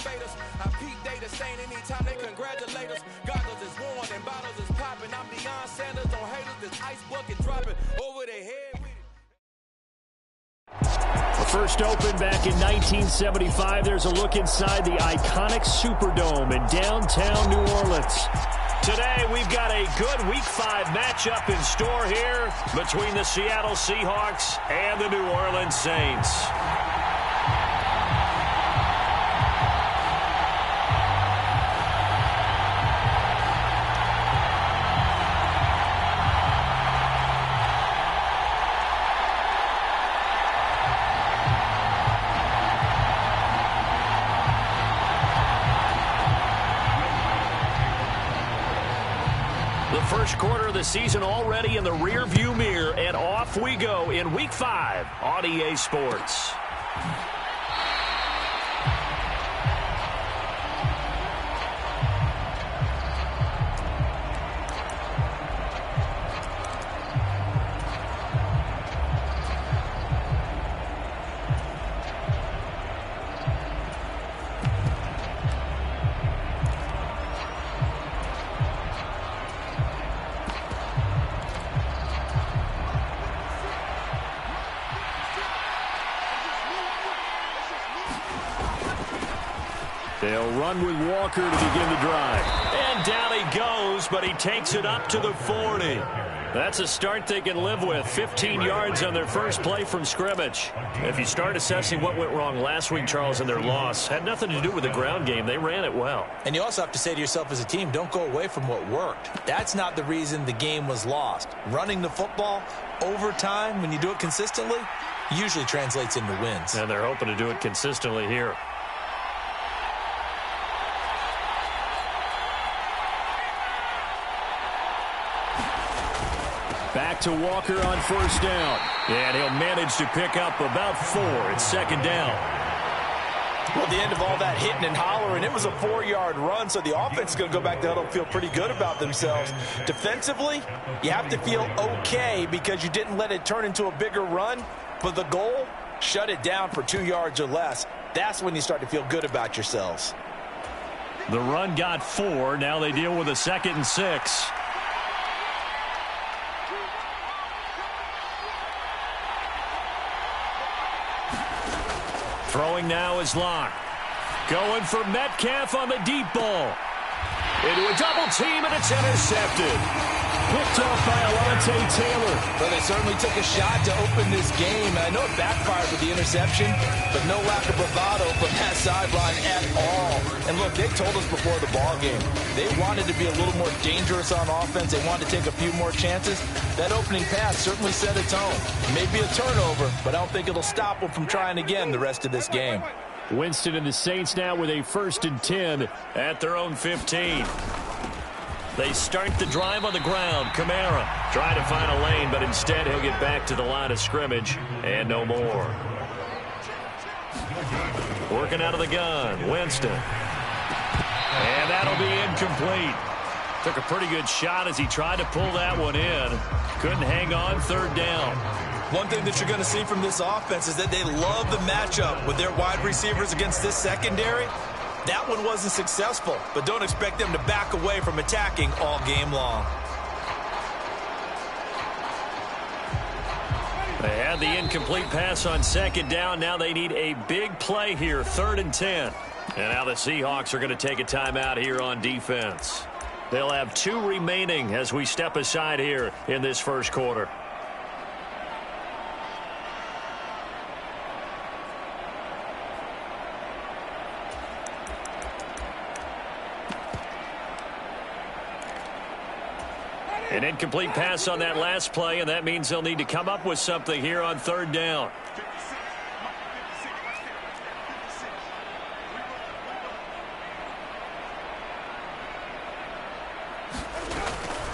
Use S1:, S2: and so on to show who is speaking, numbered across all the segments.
S1: motivate us. I peep data saying anytime they congratulate us. Goggles is worn and bottles is popping. I'm Deion Sanders on haters. This ice bucket dropping over their head.
S2: The first open back in 1975. There's a look inside the iconic Superdome in downtown New Orleans. Today, we've got a good Week 5 matchup in store here between the Seattle Seahawks and the New Orleans Saints. First quarter of the season already in the rear-view mirror, and off we go in Week 5 on EA Sports. They'll run with Walker to begin the drive. And down he goes, but he takes it up to the 40. That's a start they can live with. 15 yards on their first play from scrimmage. If you start assessing what went wrong last week, Charles, in their loss, had nothing to do with the ground game. They ran it well.
S3: And you also have to say to yourself as a team, don't go away from what worked. That's not the reason the game was lost. Running the football over time, when you do it consistently, usually translates into wins.
S2: And they're hoping to do it consistently here. Back to Walker on first down. And he'll manage to pick up about 4 at second down.
S3: Well, at the end of all that hitting and hollering, it was a 4-yard run, so the offense is going to go back to huddle and feel pretty good about themselves. Defensively, you have to feel okay because you didn't let it turn into a bigger run, but the goal, shut it down for 2 yards or less. That's when you start to feel good about yourselves.
S2: The run got 4. Now they deal with a 2nd and 6. Throwing now is Locke. Going for Metcalf on the deep ball. Into a double team, and it's intercepted. Picked off by Alontae Taylor.
S3: Well, they certainly took a shot to open this game. I know it backfired with the interception, but no lack of bravado from that sideline at all. And look, they told us before the ball game, they wanted to be a little more dangerous on offense. They wanted to take a few more chances. That opening pass certainly set a tone. Maybe a turnover, but I don't think it'll stop them from trying again the rest of this game.
S2: Winston and the Saints now with a 1st and 10 at their own 15. They start the drive on the ground. Kamara trying to find a lane, but instead he'll get back to the line of scrimmage and no more. Working out of the gun, Winston. And that'll be incomplete. Took a pretty good shot as he tried to pull that one in. Couldn't hang on, 3rd down.
S3: One thing that you're going to see from this offense is that they love the matchup with their wide receivers against this secondary. That one wasn't successful, but don't expect them to back away from attacking all game long.
S2: They had the incomplete pass on 2nd down. Now they need a big play here, 3rd and 10. And now the Seahawks are going to take a timeout here on defense. They'll have 2 remaining as we step aside here in this first quarter. An incomplete pass on that last play, and that means they'll need to come up with something here on 3rd down.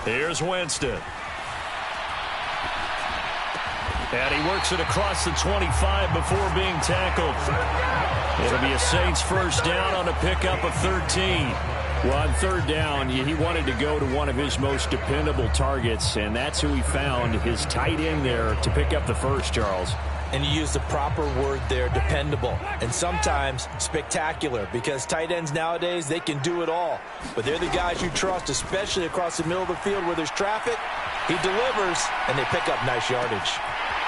S2: Here's Winston. And he works it across the 25 before being tackled. It'll be a Saints 1st down on a pickup of 13. Well, on 3rd down, he wanted to go to one of his most dependable targets, and that's who he found, his tight end there, to pick up the first, Charles.
S3: And you use the proper word there, dependable, and sometimes spectacular, because tight ends nowadays, they can do it all. But they're the guys you trust, especially across the middle of the field where there's traffic. He delivers, and they pick up nice yardage.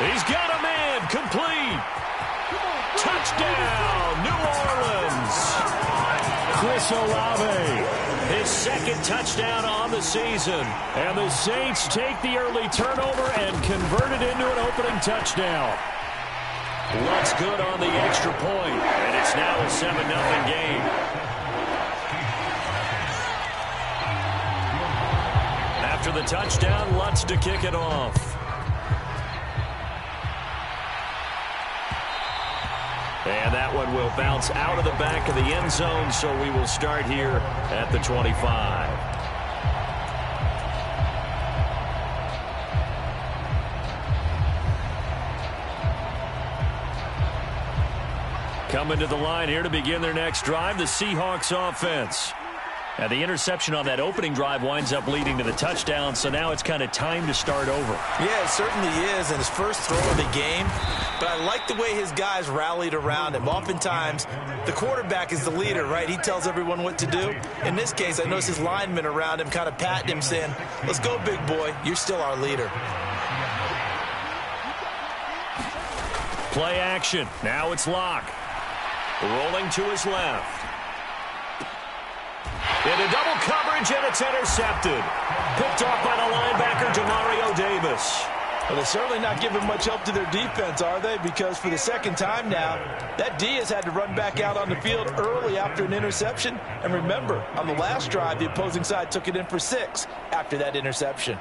S2: He's got a man, complete. Touchdown, New Orleans. Chris Olave, his second touchdown on the season. And the Saints take the early turnover and convert it into an opening touchdown. Looks good on the extra point, and it's now a 7-0 game. After the touchdown, Lutz to kick it off. And that one will bounce out of the back of the end zone, so we will start here at the 25. Coming to the line here to begin their next drive, the Seahawks offense. Now, the interception on that opening drive winds up leading to the touchdown, so now it's kind of time to start over.
S3: Yeah, it certainly is, and his first throw of the game. But I like the way his guys rallied around him. Oftentimes, the quarterback is the leader, right? He tells everyone what to do. In this case, I notice his linemen around him kind of patting him, saying, let's go, big boy. You're still our leader.
S2: Play action. Now it's Locke. Rolling to his left. Into double coverage, and it's intercepted. Picked off by the linebacker, Demario Davis.
S3: Well, they're certainly not giving much help to their defense, are they? Because for the second time now, that D has had to run back out on the field early after an interception. And remember, on the last drive, the opposing side took it in for 6 after that interception.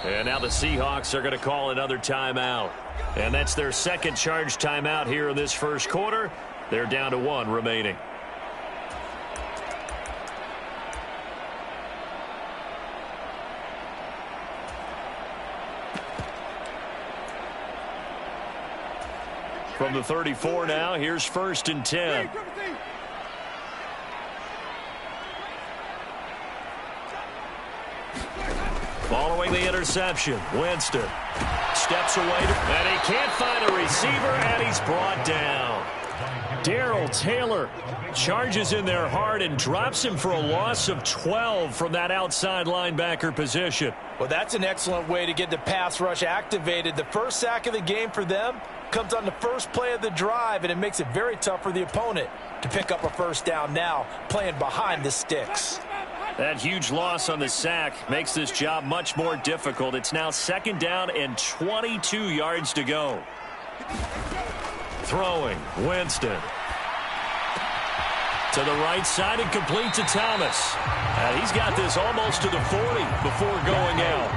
S2: And now the Seahawks are going to call another timeout. And that's their second charge timeout here in this first quarter. They're down to 1 remaining. From the 34 now, here's 1st and 10. Following the interception, Winston steps away, and he can't find a receiver, and he's brought down. Darrell Taylor charges in there hard and drops him for a loss of 12 from that outside linebacker position.
S3: Well, that's an excellent way to get the pass rush activated. The first sack of the game for them comes on the first play of the drive, and it makes it very tough for the opponent to pick up a first down now, playing behind the sticks.
S2: That huge loss on the sack makes this job much more difficult. It's now 2nd down and 22 yards to go. Throwing, Winston. To the right side and complete to Thomas. And he's got this almost to the 40 before going out.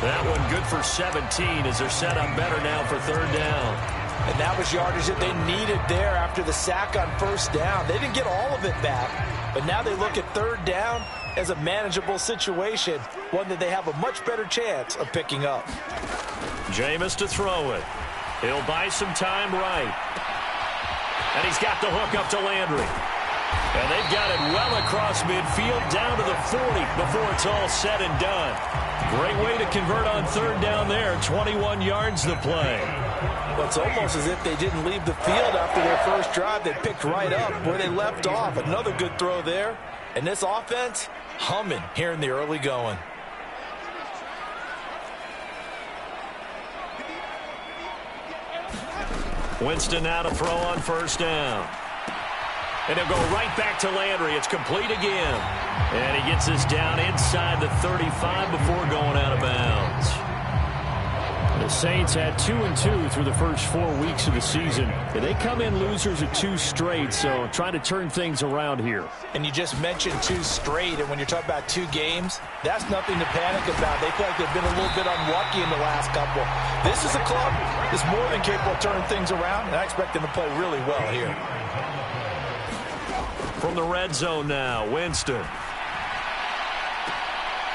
S2: That one good for 17 as they're set up better now for 3rd down.
S3: And that was yardage that they needed there after the sack on 1st down. They didn't get all of it back, but now they look at 3rd down as a manageable situation, one that they have a much better chance of picking up.
S2: Jameis to throw it. He'll buy some time right. And he's got the hook up to Landry. And they've got it well across midfield down to the 40 before it's all said and done. Great way to convert on 3rd down there. 21 yards to play.
S3: Well, it's almost as if they didn't leave the field after their first drive. They picked right up where they left off. Another good throw there. And this offense, humming here in the early going.
S2: Winston now to throw on 1st down. And he'll go right back to Landry. It's complete again. And he gets this down inside the 35 before going out of bounds. The Saints had 2-2 through the first 4 weeks of the season. And they come in losers of 2 straight, so trying to turn things around here.
S3: And you just mentioned 2 straight, and when you're talking about 2 games, that's nothing to panic about. They feel like they've been a little bit unlucky in the last couple. This is a club that's more than capable of turning things around, and I expect them to play really well here.
S2: From the red zone now, Winston.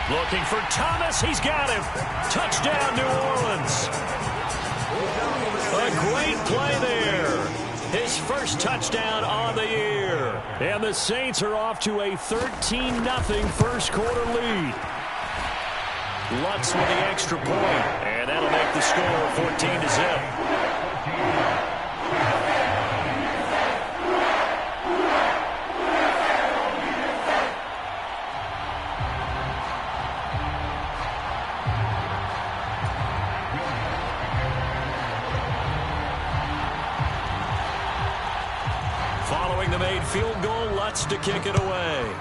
S2: Looking for Thomas. He's got him. Touchdown, New Orleans. A great play there. His first touchdown on the year. And the Saints are off to a 13-0 first quarter lead. Lutz with the extra point, and that'll make the score 14-0. Following the made field goal, Lutz to kick it away.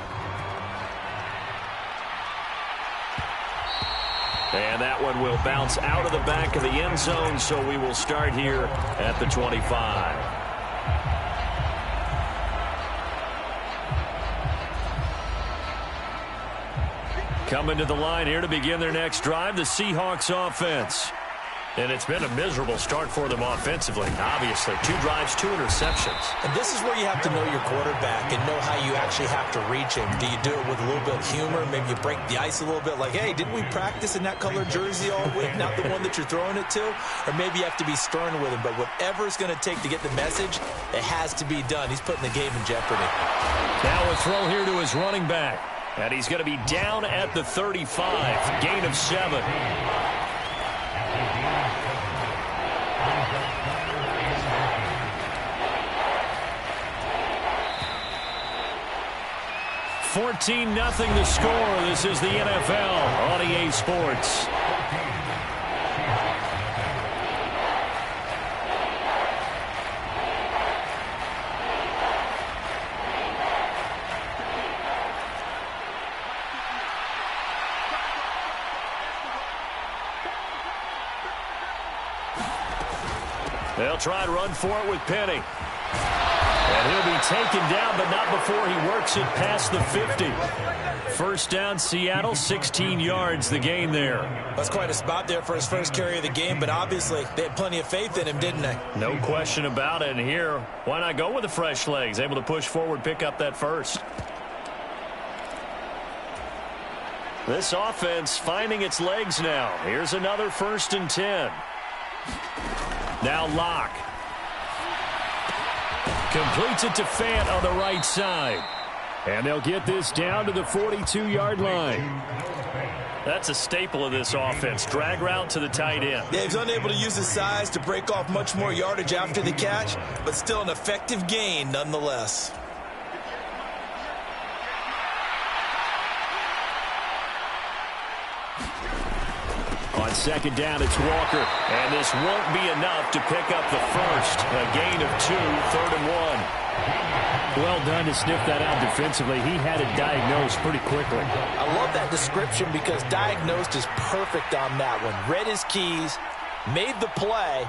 S2: And that one will bounce out of the back of the end zone, so we will start here at the 25. Coming to the line here to begin their next drive, the Seahawks offense. And it's been a miserable start for them offensively, obviously. 2 drives, 2 interceptions.
S3: And this is where you have to know your quarterback and know how you actually have to reach him. Do you do it with a little bit of humor? Maybe you break the ice a little bit like, hey, didn't we practice in that colored jersey all week? Not the one that you're throwing it to? Or maybe you have to be stern with him. But whatever it's going to take to get the message, it has to be done. He's putting the game in jeopardy.
S2: Now a throw here to his running back. And he's going to be down at the 35. Gain of 7. 14-0 the score. This is the NFL on EA Sports. They'll try and run for it with Penny. And he'll be taken down, but not before he works it past the 50. First down, Seattle, 16 yards the gain there.
S3: That's quite a spot there for his first carry of the game, but obviously they had plenty of faith in him, didn't they?
S2: No question about it. And here, why not go with the fresh legs? Able to push forward, pick up that first. This offense finding its legs now. Here's another 1st and 10. Now Locke. Completes it to Fant on the right side. And they'll get this down to the 42-yard line. That's a staple of this offense. Drag route to the tight end.
S3: Yeah, he's unable to use his size to break off much more yardage after the catch, but still an effective gain nonetheless.
S2: On 2nd down, it's Walker. And this won't be enough to pick up the first. A gain of 2, 3rd and 1. Well done to sniff that out defensively. He had it diagnosed pretty quickly.
S3: I love that description because diagnosed is perfect on that one. Read his keys, made the play,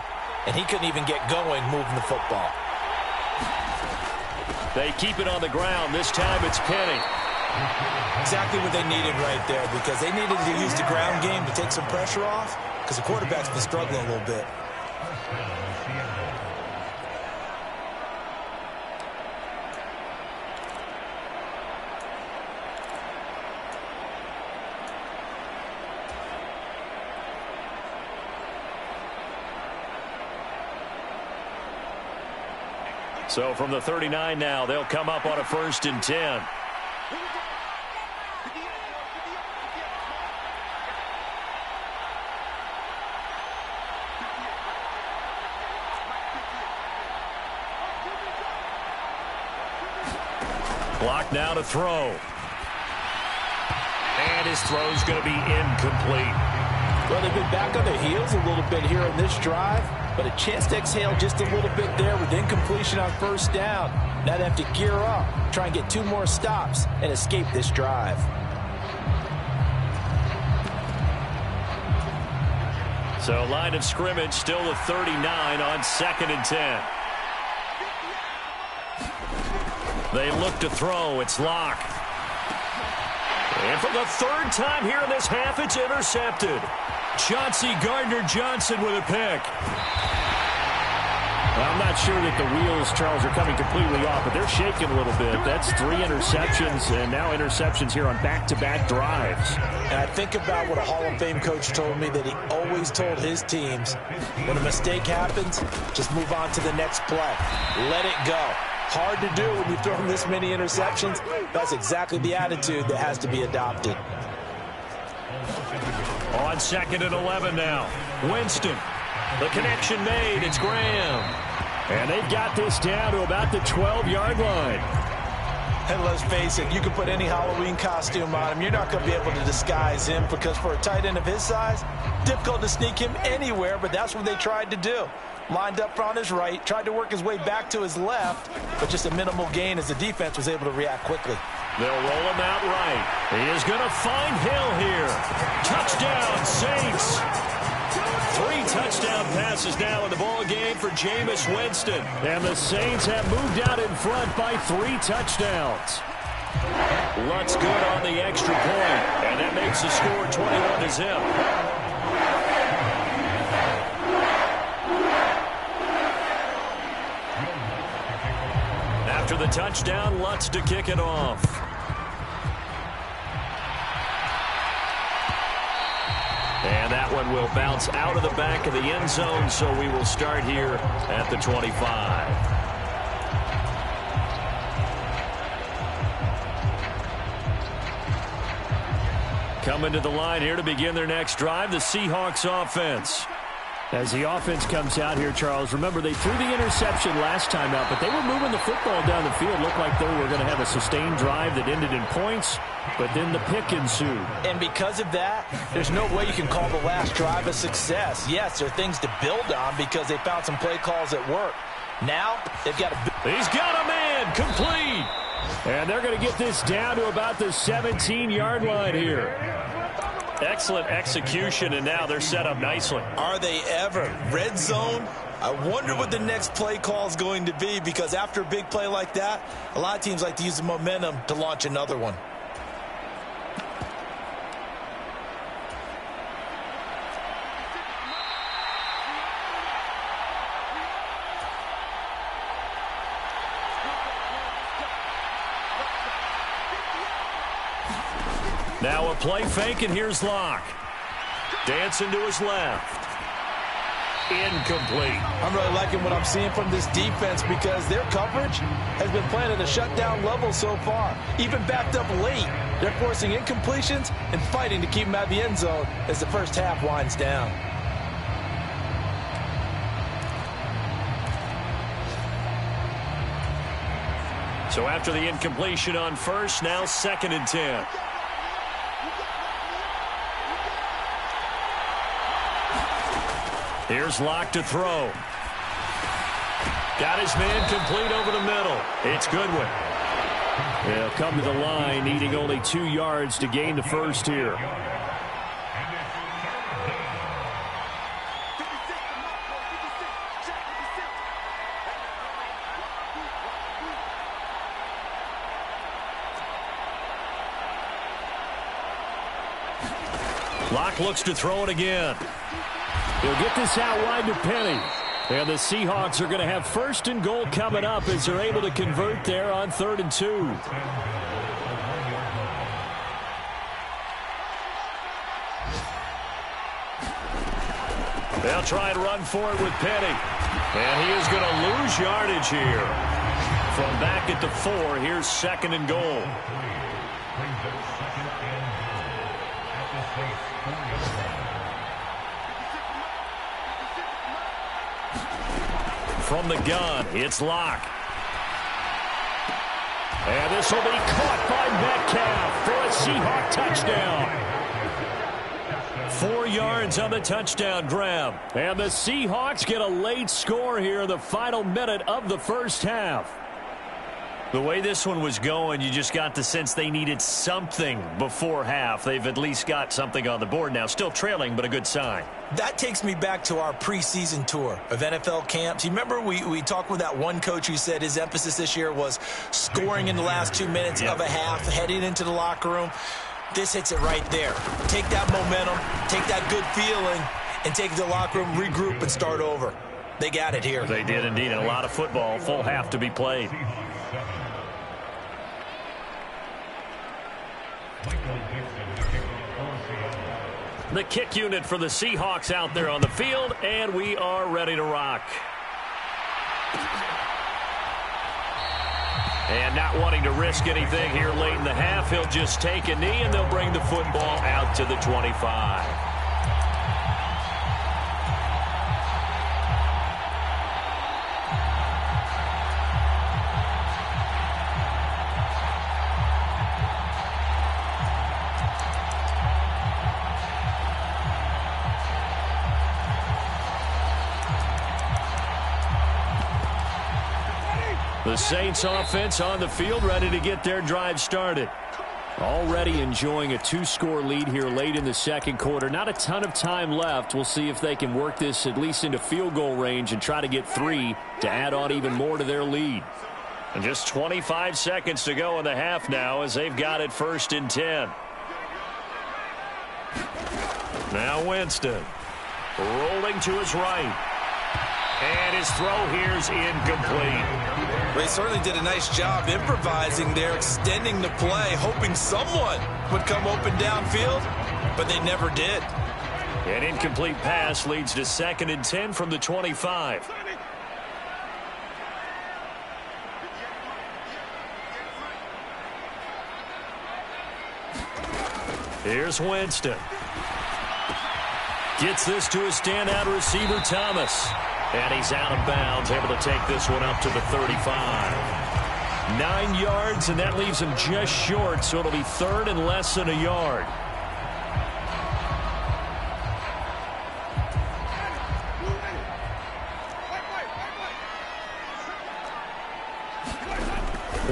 S3: and he couldn't even get going moving the football.
S2: They keep it on the ground. This time it's Penny.
S3: Exactly what they needed right there because they needed to use the ground game to take some pressure off because the quarterback's been struggling a little bit.
S2: So from the 39 now, they'll come up on a 1st and 10. Block now to throw. And his throw's going to be incomplete.
S3: Well, they've been back on their heels a little bit here on this drive, but a chance to exhale just a little bit there with incompletion on 1st down. Now they have to gear up, try and get 2 more stops, and escape this drive.
S2: So line of scrimmage still the 39 on 2nd and 10. They look to throw. It's Locke. And for the 3rd time here in this half, it's intercepted. Chauncey Gardner-Johnson with a pick.
S4: I'm not sure that the wheels, Charles, are coming completely off, but they're shaking a little bit. That's 3 interceptions, and now interceptions here on back-to-back drives.
S3: And I think about what a Hall of Fame coach told me that he always told his teams, when a mistake happens, just move on to the next play. Let it go. Hard to do when you've thrown this many interceptions. That's exactly the attitude that has to be adopted.
S2: On 2nd and 11 now. Winston. The connection made. It's Graham.
S4: And they've got this down to about the 12-yard line.
S3: And let's face it, you can put any Halloween costume on him. You're not going to be able to disguise him because for a tight end of his size, difficult to sneak him anywhere, but that's what they tried to do. Lined up on his right, tried to work his way back to his left, but just a minimal gain as the defense was able to react quickly.
S2: They'll roll him out right. He is going to find Hill here. Touchdown, Saints. 3 touchdown passes now in the ball game for Jameis Winston.
S4: And the Saints have moved out in front by 3 touchdowns.
S2: Lutz good on the extra point, and that makes the score 21-0. After the touchdown, Lutz to kick it off. And that one will bounce out of the back of the end zone, so we will start here at the 25. Coming to the line here to begin their next drive, the Seahawks offense.
S4: As the offense comes out here, Charles, remember they threw the interception last time out, but they were moving the football down the field. Looked like they were going to have a sustained drive that ended in points, but then the pick ensued.
S3: And because of that, there's no way you can call the last drive a success. Yes, there are things to build on because they found some play calls that work. Now, they've got to...
S2: He's got a man, complete.
S4: And they're going to get this down to about the 17-yard line here.
S2: Excellent execution, and now they're set up nicely.
S3: Are they ever? Red zone? I wonder what the next play call is going to be, because after a big play like that, a lot of teams like to use the momentum to launch another one.
S2: Now a play fake, and here's Locke. Dancing to his left. Incomplete.
S3: I'm really liking what I'm seeing from this defense because their coverage has been playing at a shutdown level so far. Even backed up late, they're forcing incompletions and fighting to keep them out of the end zone as the first half winds down.
S2: So after the incompletion on first, now 2nd and 10. Here's Locke to throw. Got his man complete over the middle. It's Goodwin.
S4: They'll come to the line, needing only 2 yards to gain the first here.
S2: Locke looks to throw it again.
S4: He'll get this out wide to Penny. And the Seahawks are going to have 1st and goal coming up as they're able to convert there on 3rd and 2.
S2: They'll try and run for it with Penny. And he is going to lose yardage here. From back at the 4, here's 2nd and goal. From the gun, it's Locke.
S4: And this will be caught by Metcalf for a Seahawk touchdown.
S2: 4 yards on the touchdown grab.
S4: And the Seahawks get a late score here in the final minute of the first half.
S2: The way this one was going, you just got the sense they needed something before half. They've at least got something on the board now. Still trailing, but a good sign.
S3: That takes me back to our preseason tour of NFL camps. You remember we talked with that one coach who said his emphasis this year was scoring in the last 2 minutes of a half, heading into the locker room. This hits it right there. Take that momentum, take that good feeling, and take it to the locker room, regroup, and start over. They got it here.
S2: They did indeed. And a lot of football, full half to be played. The kick unit for the Seahawks out there on the field, and we are ready to rock. And not wanting to risk anything here late in the half, he'll just take a knee, and they'll bring the football out to the 25. The Saints offense on the field, ready to get their drive started. Already enjoying a 2-score lead here late in the second quarter. Not a ton of time left. We'll see if they can work this at least into field goal range and try to get 3 to add on even more to their lead. And just 25 seconds to go in the half now as they've got it 1st and 10. Now Winston rolling to his right. And his throw here's incomplete.
S3: They certainly did a nice job improvising there, extending the play, hoping someone would come open downfield, but they never did.
S2: An incomplete pass leads to 2nd and 10 from the 25. Here's Winston. Gets this to a standout receiver, Thomas. And he's out of bounds, able to take this one up to the 35. 9 yards, and that leaves him just short, so it'll be 3rd and less than a yard.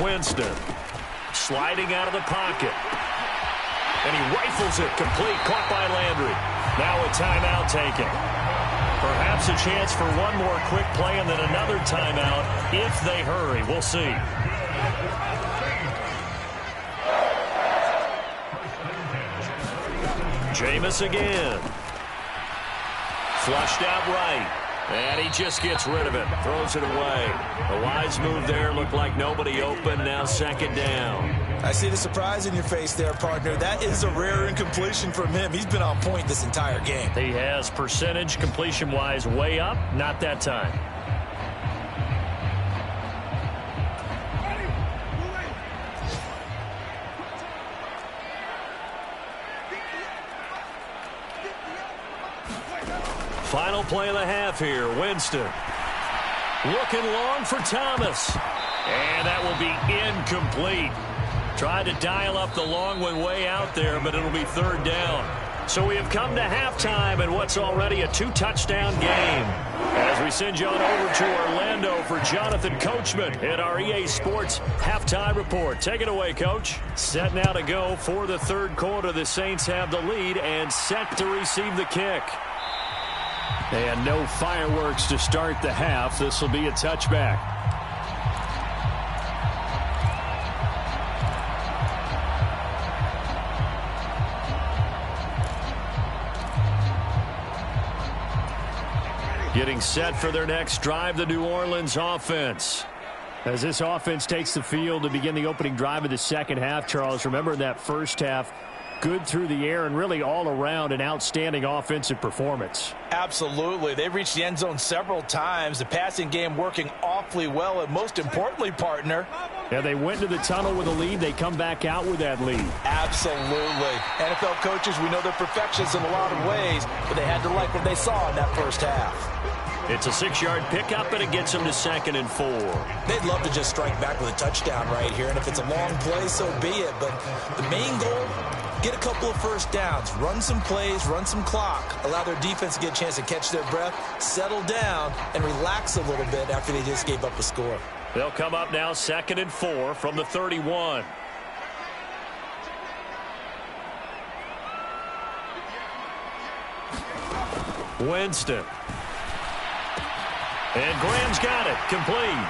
S2: Winston sliding out of the pocket. And he rifles it complete, caught by Landry. Now a timeout taken. Perhaps a chance for one more quick play and then another timeout if they hurry. We'll see. Jameis again. Flushed out right. And he just gets rid of it. Throws it away. A wise move there. Looked like nobody open. Now 2nd down.
S3: I see the surprise in your face there, partner. That is a rare incompletion from him. He's been on point this entire game.
S2: He has percentage completion-wise way up. Not that time. Final play of the half here. Winston looking long for Thomas. And that will be incomplete. Tried to dial up the long one way out there, but it'll be 3rd down. So we have come to halftime in what's already a 2-touchdown game. As we send you on over to Orlando for Jonathan Coachman at our EA Sports Halftime Report. Take it away, Coach. Set now to go for the 3rd quarter. The Saints have the lead and set to receive the kick. And no fireworks to start the half. This will be a touchback. Getting set for their next drive, the New Orleans offense. As this offense takes the field to begin the opening drive of the second half, Charles, remember that first half, good through the air and really all around an outstanding offensive performance.
S3: Absolutely. They reached the end zone several times. The passing game working awfully well, and most importantly, partner.
S2: Yeah, they went to the tunnel with a lead. They come back out with that lead.
S3: Absolutely. NFL coaches, we know they're perfectionists in a lot of ways, but they had to like what they saw in that first half.
S2: It's a 6-yard pickup, and it gets them to 2nd and 4.
S3: They'd love to just strike back with a touchdown right here, and if it's a long play, so be it. But the main goal, get a couple of first downs, run some plays, run some clock, allow their defense to get a chance to catch their breath, settle down, and relax a little bit after they just gave up a score.
S2: They'll come up now 2nd and 4 from the 31. Winston. And Graham's got it. Complete.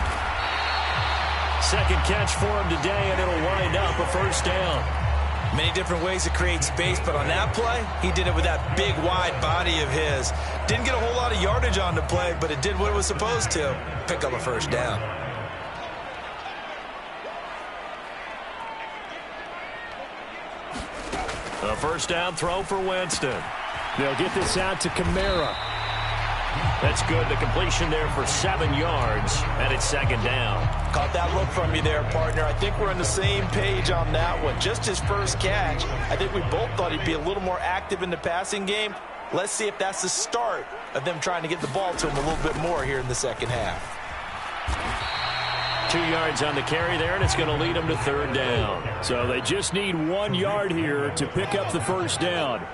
S2: 2nd catch for him today, and it'll wind up a 1st down.
S3: Many different ways to create space, but on that play, he did it with that big, wide body of his. Didn't get a whole lot of yardage on the play, but it did what it was supposed to. Pick up a 1st down.
S2: A 1st down throw for Winston.
S4: They'll get this out to Kamara.
S2: That's good. The completion there for 7 yards, and it's 2nd down.
S3: Caught that look from you there, partner. I think we're on the same page on that one. Just his first catch. I think we both thought he'd be a little more active in the passing game. Let's see if that's the start of them trying to get the ball to him a little bit more here in the second half.
S2: 2 yards on the carry there, and it's going to lead them to 3rd down.
S4: So they just need 1 yard here to pick up the 1st down.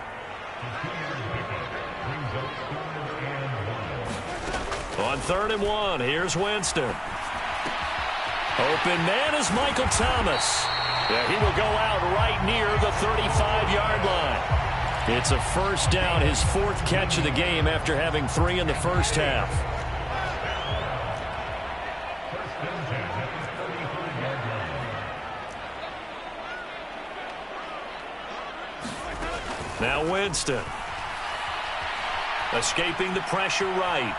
S2: On 3rd and 1, here's Winston. Open man is Michael Thomas. Yeah, he will go out right near the 35-yard line. It's a first down, his fourth catch of the game after having 3 in the first half. Now Winston. Escaping the pressure right.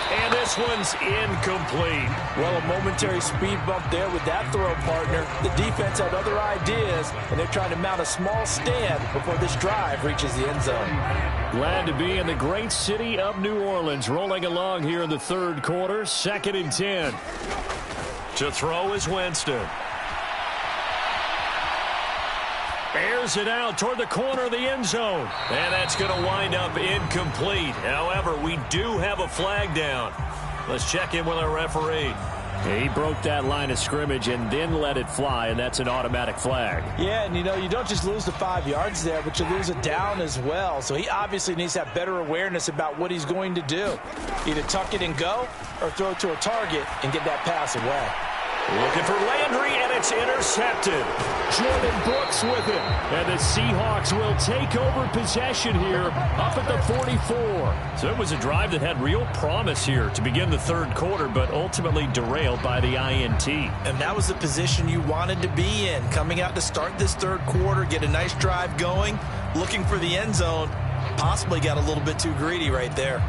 S2: And this one's incomplete.
S3: Well, a momentary speed bump there with that throw, partner. The defense had other ideas, and they're trying to mount a small stand before this drive reaches the end zone.
S4: Glad to be in the great city of New Orleans, rolling along here in the third quarter, 2nd and 10.
S2: To throw is Winston. Airs it out toward the corner of the end zone. And that's going to wind up incomplete. However, we do have a flag down. Let's check in with our referee.
S4: He broke that line of scrimmage and then let it fly, and that's an automatic flag.
S3: Yeah, and you don't just lose the 5 yards there, but you lose it down as well. So he obviously needs to have better awareness about what he's going to do. Either tuck it and go or throw it to a target and get that pass away.
S2: Looking for Landry, and it's intercepted.
S4: Jordan Brooks with it. And the Seahawks will take over possession here up at the 44.
S2: So it was a drive that had real promise here to begin the third quarter, but ultimately derailed by the INT.
S3: And that was the position you wanted to be in. Coming out to start this third quarter, get a nice drive going, looking for the end zone. Possibly got a little bit too greedy right there.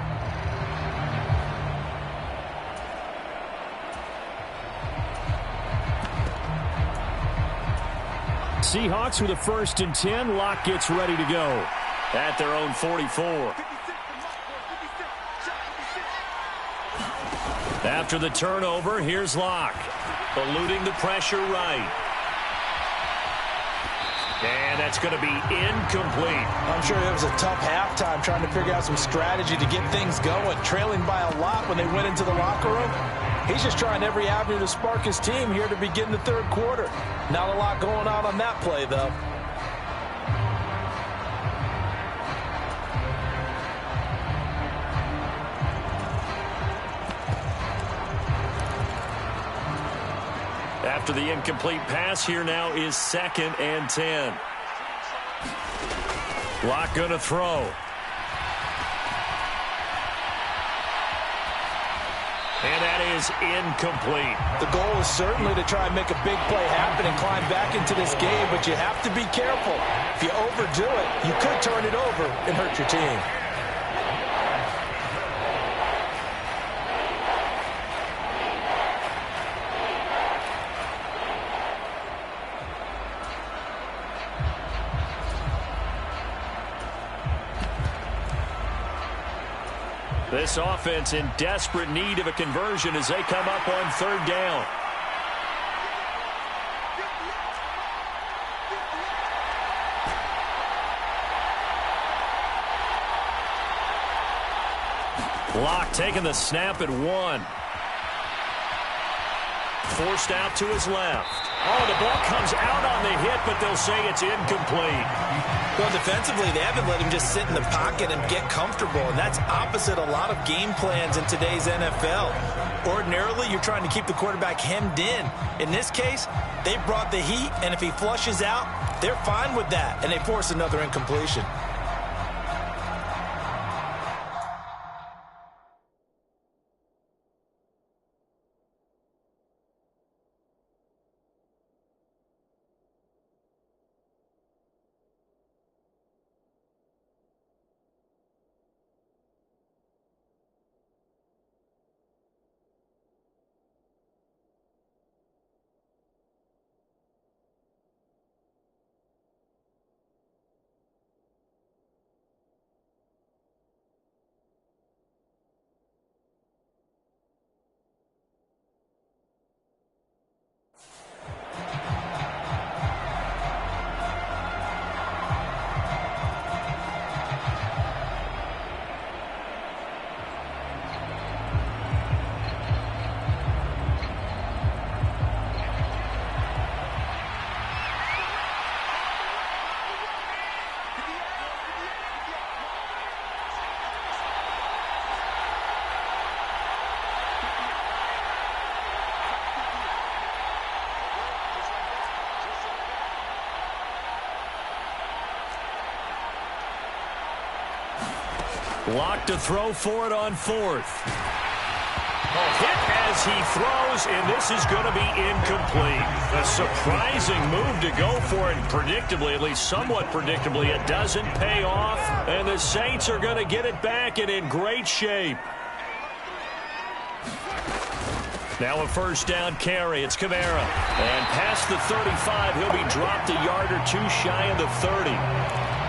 S4: Seahawks with a 1st and 10. Locke gets ready to go
S2: at their own 44. After the turnover, here's Locke. Eluding the pressure right. And that's going to be incomplete.
S3: I'm sure it was a tough halftime trying to figure out some strategy to get things going. Trailing by a lot when they went into the locker room. He's just trying every avenue to spark his team here to begin the third quarter. Not a lot going on that play, though.
S2: After the incomplete pass, here now is 2nd and 10. Locke going to throw. And that is incomplete.
S3: The goal is certainly to try and make a big play happen and climb back into this game, but you have to be careful. If you overdo it, you could turn it over and hurt your team.
S2: This offense in desperate need of a conversion as they come up on 3rd down. Locke taking the snap at 1. Forced out to his left. Oh, the ball comes out on the hit, but they'll say it's incomplete.
S3: Well, defensively, they haven't let him just sit in the pocket and get comfortable, and that's opposite a lot of game plans in today's NFL. Ordinarily, you're trying to keep the quarterback hemmed in. In this case, they brought the heat, and if he flushes out, they're fine with that, and they force another incompletion.
S2: Lock to throw for it on fourth. Hit as he throws, and this is going to be incomplete. A surprising move to go for it, and predictably, at least somewhat predictably, it doesn't pay off, and the Saints are going to get it back and in great shape. Now a first down carry. It's Kamara. And past the 35, he'll be dropped a yard or two shy of the 30.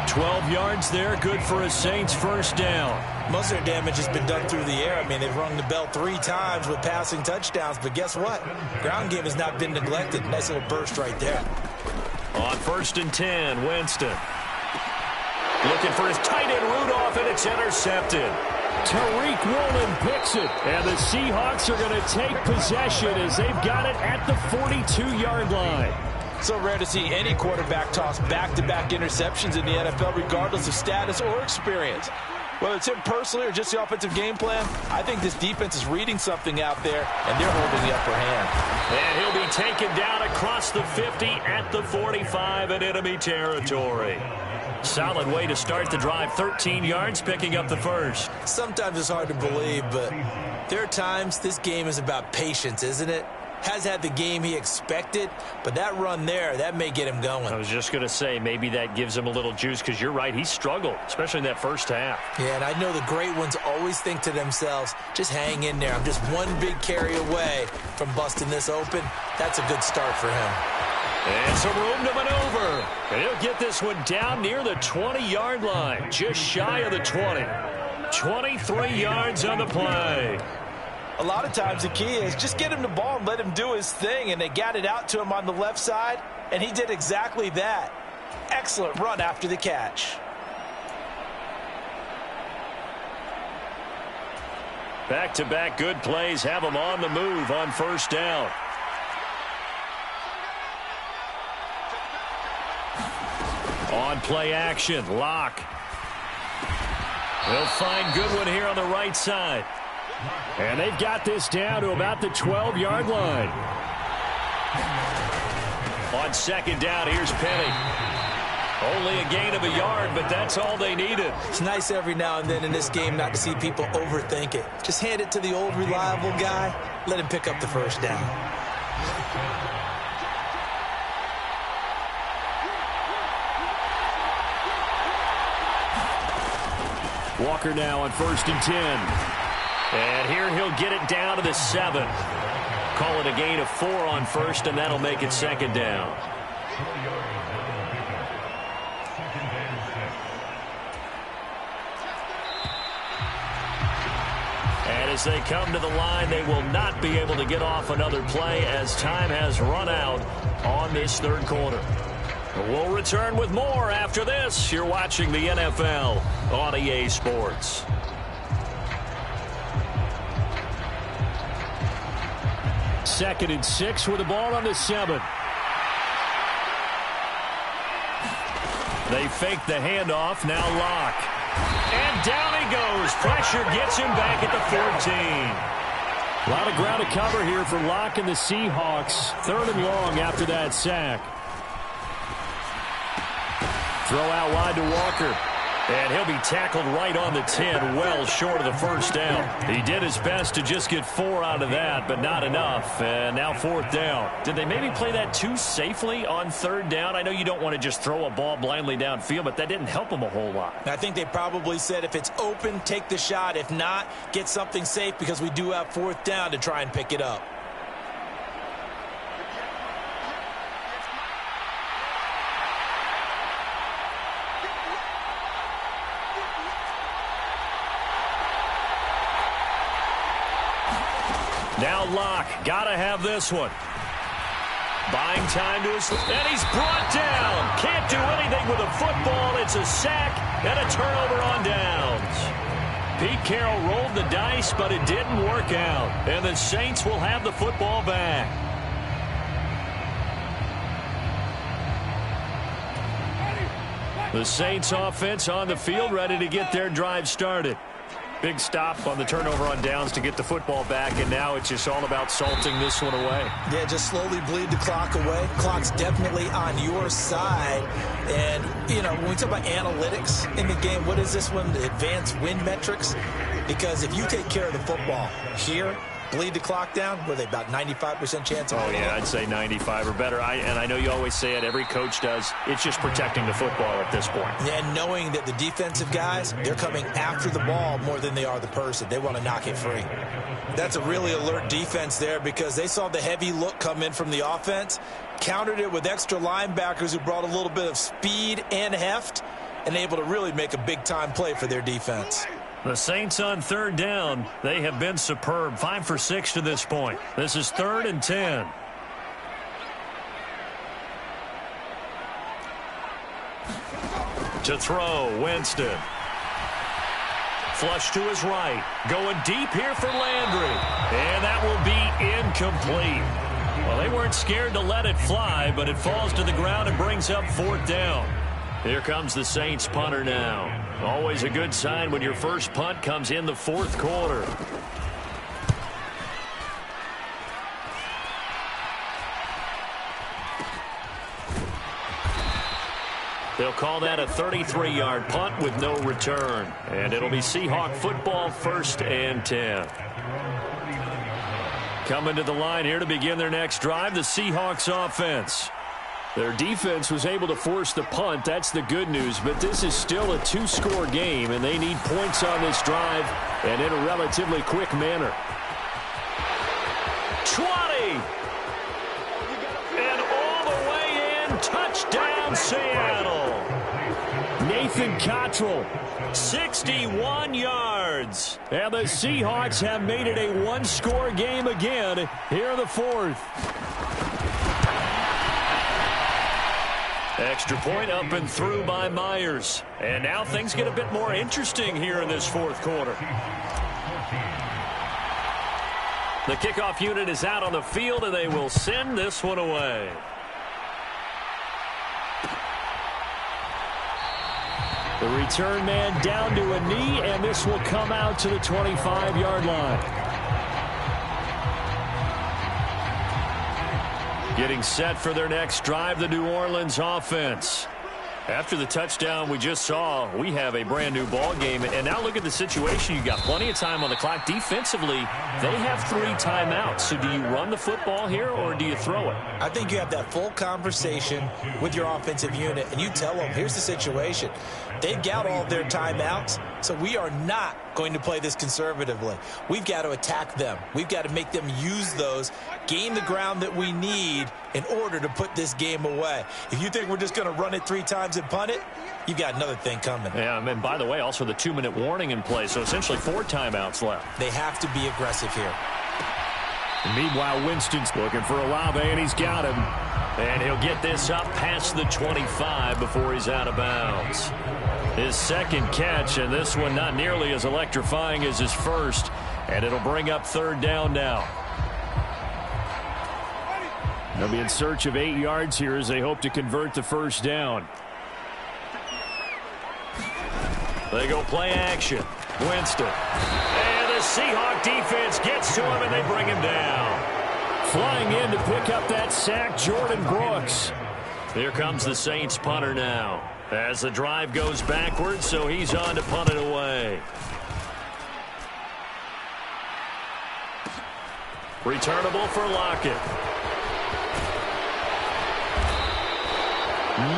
S2: 12 yards there, good for a Saints first down.
S3: Most of their damage has been done through the air. I mean, they've rung the bell 3 times with passing touchdowns, but guess what? Ground game has not been neglected. Nice little burst right there.
S2: On 1st and 10, Winston. Looking for his tight end Rudolph, and it's intercepted.
S4: Tariq Woolen picks it, and the Seahawks are going to take possession as they've got it at the 42-yard line.
S3: So rare to see any quarterback toss back-to-back interceptions in the NFL, regardless of status or experience. Whether it's him personally or just the offensive game plan, I think this defense is reading something out there, and they're holding the upper hand.
S2: And he'll be taken down across the 50 at the 45 in enemy territory. Solid way to start the drive. 13 yards, picking up the first.
S3: Sometimes it's hard to believe, but there are times this game is about patience, isn't it? Has had the game he expected, but that run there, that may get him going.
S2: I was just going to say, maybe that gives him a little juice, because you're right, he struggled, especially in that first half.
S3: Yeah, and I know the great ones always think to themselves, just hang in there. I'm just one big carry away from busting this open. That's a good start for him.
S2: And some room to maneuver. And he'll get this one down near the 20-yard line, just shy of the 20. 23 yards on the play.
S3: A lot of times the key is just get him the ball and let him do his thing, and they got it out to him on the left side, and he did exactly that. Excellent run after the catch.
S2: Back-to-back good plays have him on the move on first down. On play action, Locke. They'll find Goodwin here on the right side.
S4: And they've got this down to about the 12-yard line.
S2: On second down, here's Penny. Only a gain of a yard, but that's all they needed.
S3: It's nice every now and then in this game not to see people overthink it. Just hand it to the old reliable guy. Let him pick up the first down.
S4: Walker now on 1st and 10.
S2: And here he'll get it down to the 7. Call it a gain of 4 on first, and that'll make it second down. And as they come to the line, they will not be able to get off another play as time has run out on this third quarter. We'll return with more after this. You're watching the NFL on EA Sports.
S4: Second and 6 with the ball on the 7.
S2: They fake the handoff. Now Locke. And down he goes. Pressure gets him back at the 14.
S4: A lot of ground to cover here for Locke and the Seahawks. 3rd and long after that sack. Throw out wide to Walker.
S2: And he'll be tackled right on the 10, well short of the first down. He did his best to just get 4 out of that, but not enough. And now 4th down. Did they maybe play that too safely on 3rd down? I know you don't want to just throw a ball blindly downfield, but that didn't help them a whole lot.
S3: I think they probably said if it's open, take the shot. If not, get something safe because we do have 4th down to try and pick it up.
S2: Now Locke, gotta have this one. Buying time to his, and he's brought down. Can't do anything with a football. It's a sack and a turnover on downs. Pete Carroll rolled the dice, but it didn't work out. And the Saints will have the football back. The Saints offense on the field, ready to get their drive started. Big stop on the turnover on downs to get the football back, and now it's just all about salting this one away.
S3: Yeah, just slowly bleed the clock away. Clock's definitely on your side. And, you know, when we talk about analytics in the game, what is this one? The advanced win metrics? Because if you take care of the football here, bleed the clock down, were they about 95% chance of winning?
S2: Oh, yeah, I'd say 95 or better. And I know you always say it, every coach does. It's just protecting the football at this point.
S3: Yeah, and knowing that the defensive guys, they're coming after the ball more than they are the person. They want to knock it free. That's a really alert defense there because they saw the heavy look come in from the offense, countered it with extra linebackers who brought a little bit of speed and heft, and able to really make a big-time play for their defense.
S2: The Saints on third down. They have been superb. 5 for 6 to this point. This is 3rd and 10. To throw, Winston. Flush to his right. Going deep here for Landry. And that will be incomplete. Well, they weren't scared to let it fly, but it falls to the ground and brings up 4th down. Here comes the Saints punter now. Always a good sign when your first punt comes in the 4th quarter. They'll call that a 33-yard punt with no return. And it'll be Seahawk football, 1st and 10. Coming to the line here to begin their next drive, the Seahawks offense. Their defense was able to force the punt. That's the good news. But this is still a 2-score game, and they need points on this drive and in a relatively quick manner. 20! And all the way in. Touchdown, Seattle. Nathan Cottrell, 61 yards. And the Seahawks have made it a 1-score game again here in the 4th. Extra point up and through by Myers. And now things get a bit more interesting here in this 4th quarter. The kickoff unit is out on the field, and they will send this one away. The return man down to a knee, and this will come out to the 25-yard line. Getting set for their next drive, the New Orleans offense. After the touchdown we just saw, we have a brand new ball game. And now look at the situation. You got plenty of time on the clock. Defensively, they have 3 timeouts. So do you run the football here or do you throw it?
S3: I think you have that full conversation with your offensive unit, and you tell them, here's the situation. They've got all of their timeouts, so we are not going to play this conservatively. We've got to attack them. We've got to make them use those, gain the ground that we need in order to put this game away. If you think we're just going to run it 3 times and punt it, you've got another thing coming.
S2: Yeah, and by the way, also the 2-minute warning in play, so essentially 4 timeouts left.
S3: They have to be aggressive here.
S2: Meanwhile, Winston's looking for Olave, and he's got him. And he'll get this up past the 25 before he's out of bounds. His 2nd catch, and this one not nearly as electrifying as his first. And it'll bring up 3rd down now. They'll be in search of 8 yards here as they hope to convert the 1st down. They go play action. Winston. And the Seahawk defense gets to him, and they bring him down. Flying in to pick up that sack, Jordan Brooks. Here comes the Saints punter now. As the drive goes backwards, so he's on to punt it away. Returnable for Lockett.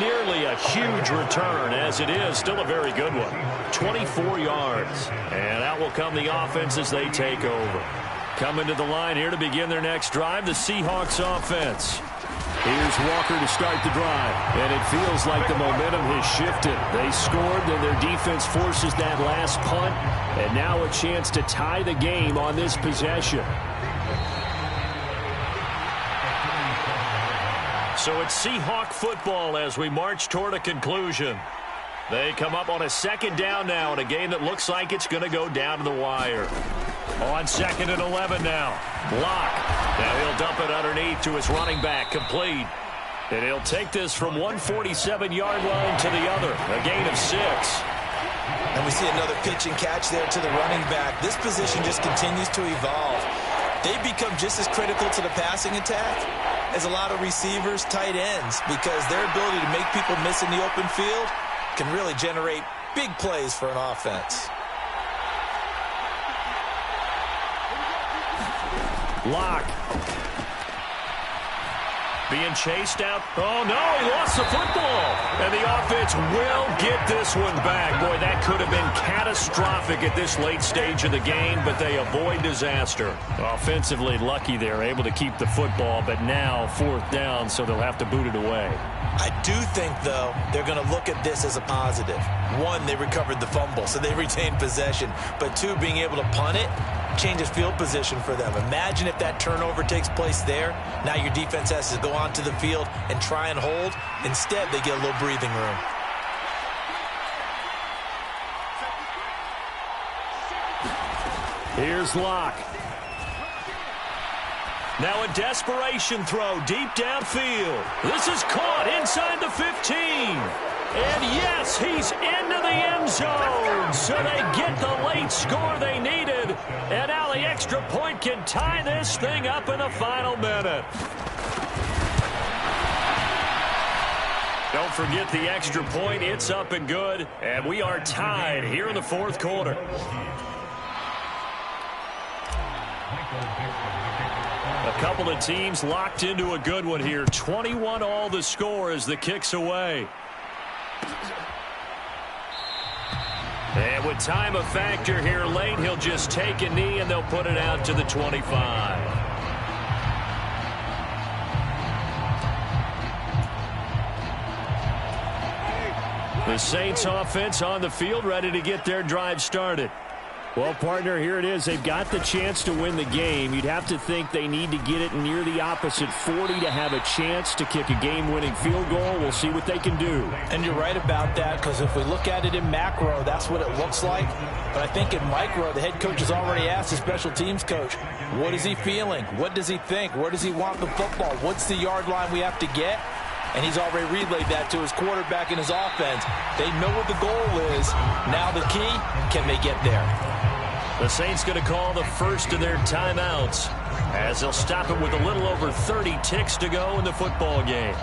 S2: Nearly a huge return, as it is still a very good one. 24 yards. And out will come the offense as they take over. Coming to the line here to begin their next drive, the Seahawks offense. Here's Walker to start the drive. And it feels like the momentum has shifted. They scored, then their defense forces that last punt. And now a chance to tie the game on this possession. So it's Seahawk football as we march toward a conclusion. They come up on a 2nd down now in a game that looks like it's going to go down to the wire. On 2nd and 11 now. Block. Now he'll dump it underneath to his running back. Complete. And he'll take this from 147-yard line to the other. A gain of 6.
S3: And we see another pitch and catch there to the running back. This position just continues to evolve. They become just as critical to the passing attack as a lot of receivers, tight ends, because their ability to make people miss in the open field can really generate big plays for an offense.
S2: Lock. Being chased out. Oh, no, he lost the football. And the offense will get this one back. Boy, that could have been catastrophic at this late stage of the game, but they avoid disaster. Offensively lucky they're able to keep the football, but now 4th down, so they'll have to boot it away.
S3: I do think, though, they're going to look at this as a positive. 1, they recovered the fumble, so they retained possession. But 2, being able to punt it changes field position for them. Imagine if that turnover takes place there. Now your defense has to go onto the field and try and hold. Instead, they get a little breathing room.
S2: Here's Locke. Now a desperation throw deep downfield. This is caught inside the 15. And yes, he's into the end zone. So they get the late score they needed. And now the extra point can tie this thing up in the final minute. Don't forget the extra point. It's up and good. And we are tied here in the 4th quarter. A couple of teams locked into a good one here. 21 all the score as the kick's away. And with time a factor here late, he'll just take a knee and they'll put it out to the 25. The Saints offense on the field, ready to get their drive started. Well, partner, here it is. They've got the chance to win the game. You'd have to think they need to get it near the opposite 40 to have a chance to kick a game-winning field goal. We'll see what they can do.
S3: And you're right about that, because if we look at it in macro, that's what it looks like. But I think in micro, the head coach has already asked the special teams coach, what is he feeling? What does he think? Where does he want the football? What's the yard line we have to get? And he's already relayed that to his quarterback and his offense. They know what the goal is. Now the key, can they get there?
S2: The Saints going to call the first of their timeouts as they'll stop it with a little over 30 ticks to go in the football game.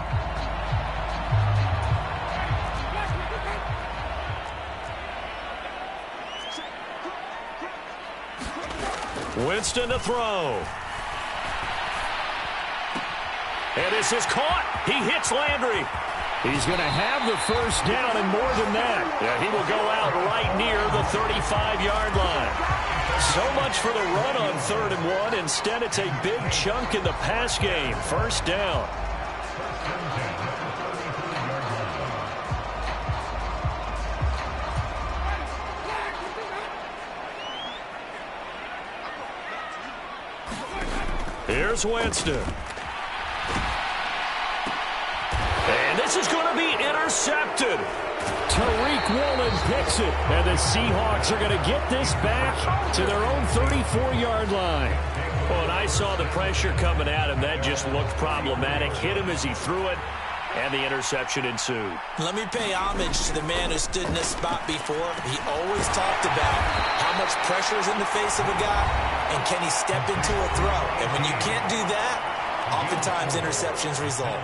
S2: Winston to throw. And this is caught. He hits Landry.
S4: He's going to have the first down and more than that.
S2: Yeah, he will go out right near the 35-yard line. So much for the run on 3rd and 1. Instead, it's a big chunk in the pass game. First down. Here's Winston. And this is going to be intercepted.
S4: Tariq Woolen picks it, and the Seahawks are going to get this back to their own 34-yard line.
S2: Well, and I saw the pressure coming at him. That just looked problematic. Hit him as he threw it, and the interception ensued.
S3: Let me pay homage to the man who stood in this spot before. He always talked about how much pressure is in the face of a guy, and can he step into a throw. And when you can't do that, oftentimes interceptions result.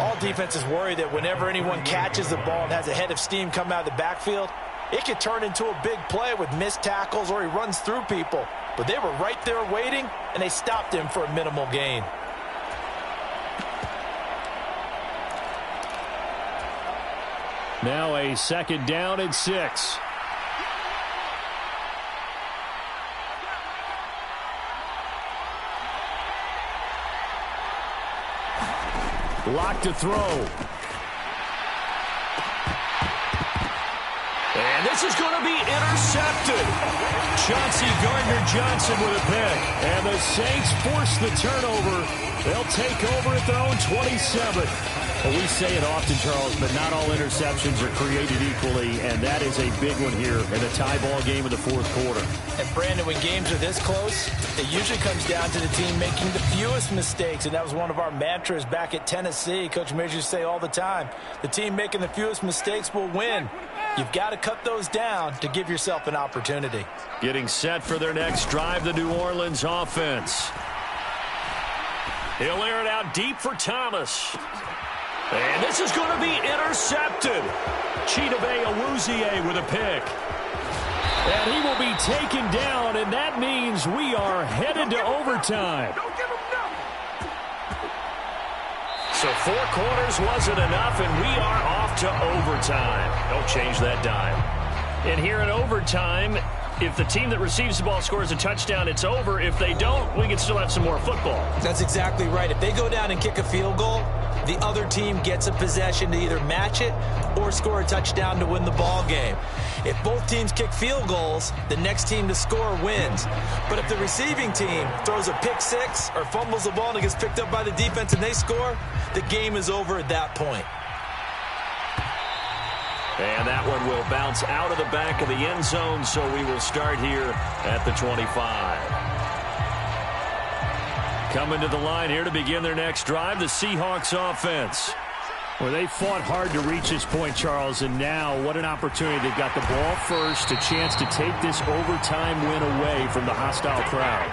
S3: All defenses worry that whenever anyone catches the ball and has a head of steam come out of the backfield, it could turn into a big play with missed tackles or he runs through people. But they were right there waiting, and they stopped him for a minimal gain.
S4: Now a 2nd down and 6. Lock to throw.
S2: And this is going to be intercepted. Chauncey Gardner-Johnson with a pick.
S4: And the Saints force the turnover. They'll take over at their own 27. Well, we say it often, Charles, but not all interceptions are created equally, and that is a big one here in the tie ball game of the 4th quarter.
S3: And, Brandon, when games are this close, it usually comes down to the team making the fewest mistakes, and that was one of our mantras back at Tennessee. Coach Majors say all the time, the team making the fewest mistakes will win. You've got to cut those down to give yourself an opportunity.
S2: Getting set for their next drive, the New Orleans offense. He'll air it out deep for Thomas. And this is going to be intercepted. Chidobe Awuzie with a pick.
S4: And he will be taken down, and that means we are headed to overtime.
S2: So 4 quarters wasn't enough, and we are off to overtime. Don't change that dime. And here in overtime, if the team that receives the ball scores a touchdown, it's over. If they don't, we can still have some more football.
S3: That's exactly right. If they go down and kick a field goal, the other team gets a possession to either match it or score a touchdown to win the ball game. If both teams kick field goals, the next team to score wins. But if the receiving team throws a pick six or fumbles the ball and it gets picked up by the defense and they score, the game is over at that point.
S2: And that one will bounce out of the back of the end zone, so we will start here at the 25. Coming to the line here to begin their next drive, the Seahawks offense.
S4: Well, they fought hard to reach this point, Charles, and now what an opportunity. They've got the ball first, a chance to take this overtime win away from the hostile crowd.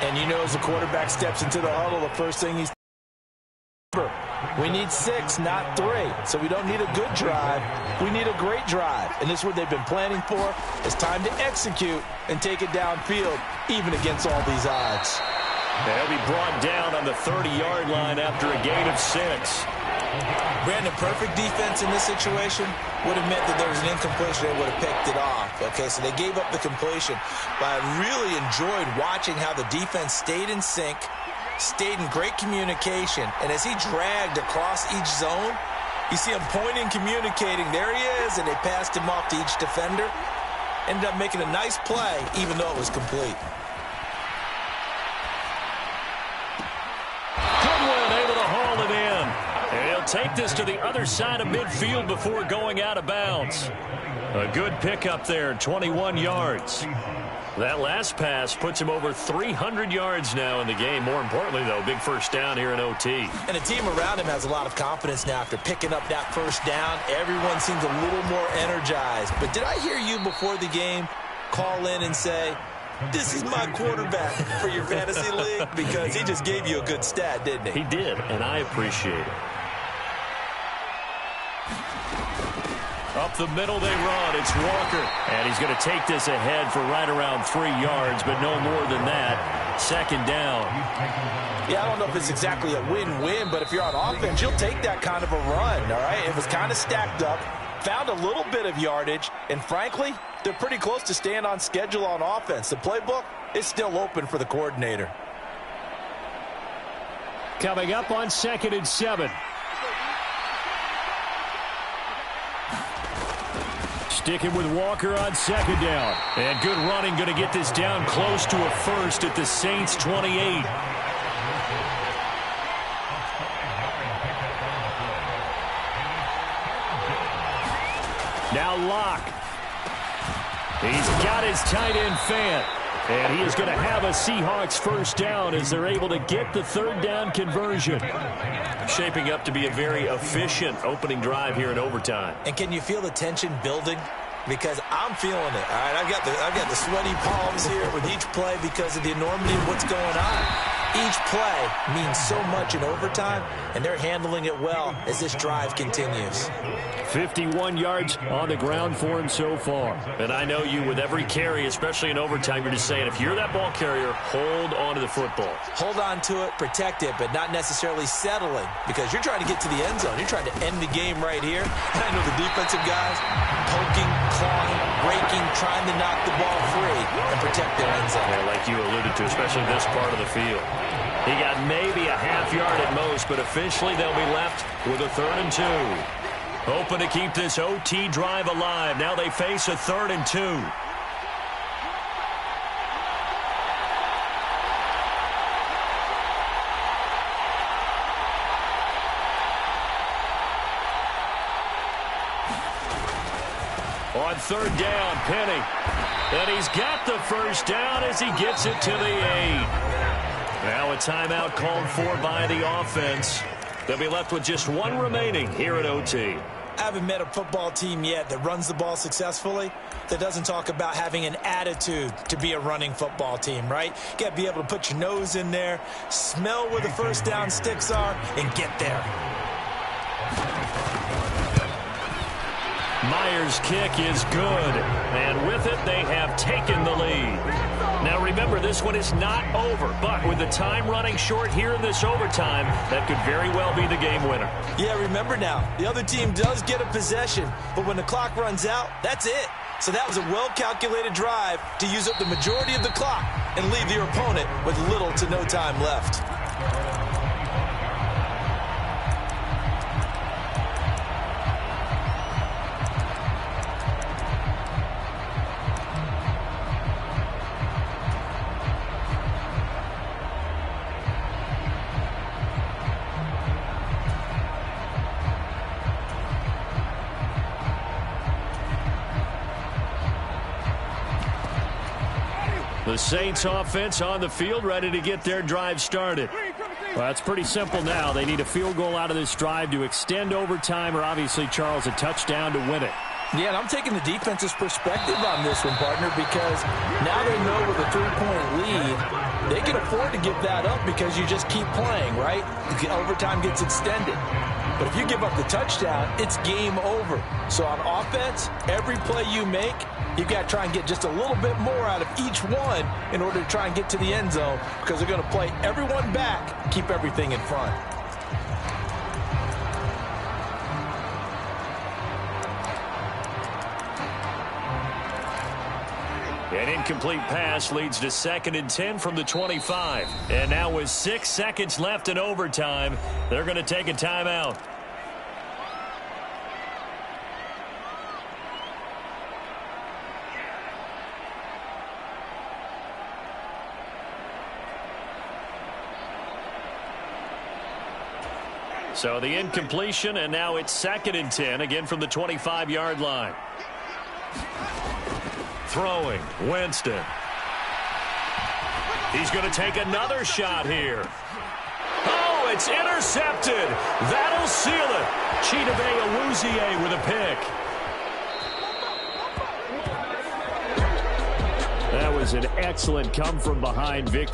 S3: And you know, as the quarterback steps into the huddle, the first thing he's we need 6, not 3. So we don't need a good drive. We need a great drive. And this is what they've been planning for. It's time to execute and take it downfield, even against all these odds.
S2: They'll be brought down on the 30-yard line after a gain of 6.
S3: Brandon, perfect defense in this situation would have meant that there was an incompletion. They would have picked it off. Okay, so they gave up the completion. But I really enjoyed watching how the defense stayed in sync, stayed in great communication, and as he dragged across each zone, you see him pointing, communicating. There he is, and they passed him off to each defender. Ended up making a nice play, even though it was complete.
S2: Goodwin able to haul it in. And he'll take this to the other side of midfield before going out of bounds. A good pickup there, 21 yards. That last pass puts him over 300 yards now in the game. More importantly, though, big first down here in OT.
S3: And the team around him has a lot of confidence now after picking up that first down. Everyone seems a little more energized. But did I hear you before the game call in and say, this is my quarterback for your fantasy league? Because he just gave you a good stat, didn't he?
S2: He did, and I appreciate it. Up the middle they run. It's Walker. And he's going to take this ahead for right around 3 yards, but no more than that. Second down.
S3: Yeah, I don't know if it's exactly a win-win, but if you're on offense, you'll take that kind of a run, all right? It was kind of stacked up, found a little bit of yardage, and frankly, they're pretty close to staying on schedule on offense. The playbook is still open for the coordinator.
S4: Coming up on 2nd and 7. Sticking with Walker on 2nd down.
S2: And good running, going to get this down close to a first at the Saints 28.
S4: Now Locke.
S2: He's got his tight end Fant.
S4: And he is going to have a Seahawks first down as they're able to get the 3rd down conversion.
S2: Shaping up to be a very efficient opening drive here in overtime.
S3: And can you feel the tension building? Because I'm feeling it. All right, I've got the sweaty palms here with each play because of the enormity of what's going on. Each play means so much in overtime, and they're handling it well as this drive continues.
S4: 51 yards on the ground for him so far.
S2: And I know you, with every carry, especially in overtime, you're just saying, if you're that ball carrier, hold on to the football.
S3: Hold on to it, protect it, but not necessarily settling, because you're trying to get to the end zone. You're trying to end the game right here. And I know the defensive guys poking, clawing, breaking, trying to knock the ball free and protect their end zone.
S2: Yeah, like you alluded to, especially this part of the field. He got maybe a half yard at most, but officially they'll be left with a 3rd and 2. Hoping to keep this OT drive alive. Now they face a 3rd and 2. On 3rd down, Penny. And he's got the first down as he gets it to the 8. Now a timeout called for by the offense. They'll be left with just 1 remaining here at OT.
S3: I haven't met a football team yet that runs the ball successfully that doesn't talk about having an attitude to be a running football team, right? You got to be able to put your nose in there, smell where the first down sticks are, and get there.
S2: Myers' kick is good, and with it, they have taken the lead. Now, remember, this one is not over, but with the time running short here in this overtime, that could very well be the game winner.
S3: Yeah, remember now, the other team does get a possession, but when the clock runs out, that's it. So that was a well-calculated drive to use up the majority of the clock and leave your opponent with little to no time left.
S2: The Saints offense on the field, ready to get their drive started.
S4: Well, it's pretty simple now. They need a field goal out of this drive to extend overtime, or obviously, Charles, a touchdown to win it.
S3: Yeah, and I'm taking the defense's perspective on this one, partner, because now they know with a 3-point lead, they can afford to give that up because you just keep playing, right? The overtime gets extended. But if you give up the touchdown, it's game over. So on offense, every play you make, you've got to try and get just a little bit more out of each one in order to try and get to the end zone, because they're going to play everyone back, keep everything in front.
S2: An incomplete pass leads to 2nd and 10 from the 25. And now with 6 seconds left in overtime, they're going to take a timeout. So the incompletion, and now it's 2nd and 10, again from the 25-yard line. Throwing, Winston. He's going to take another shot here. Oh, it's intercepted. That'll seal it. Chidobe Awuzie with a pick.
S4: That was an excellent come-from-behind victory.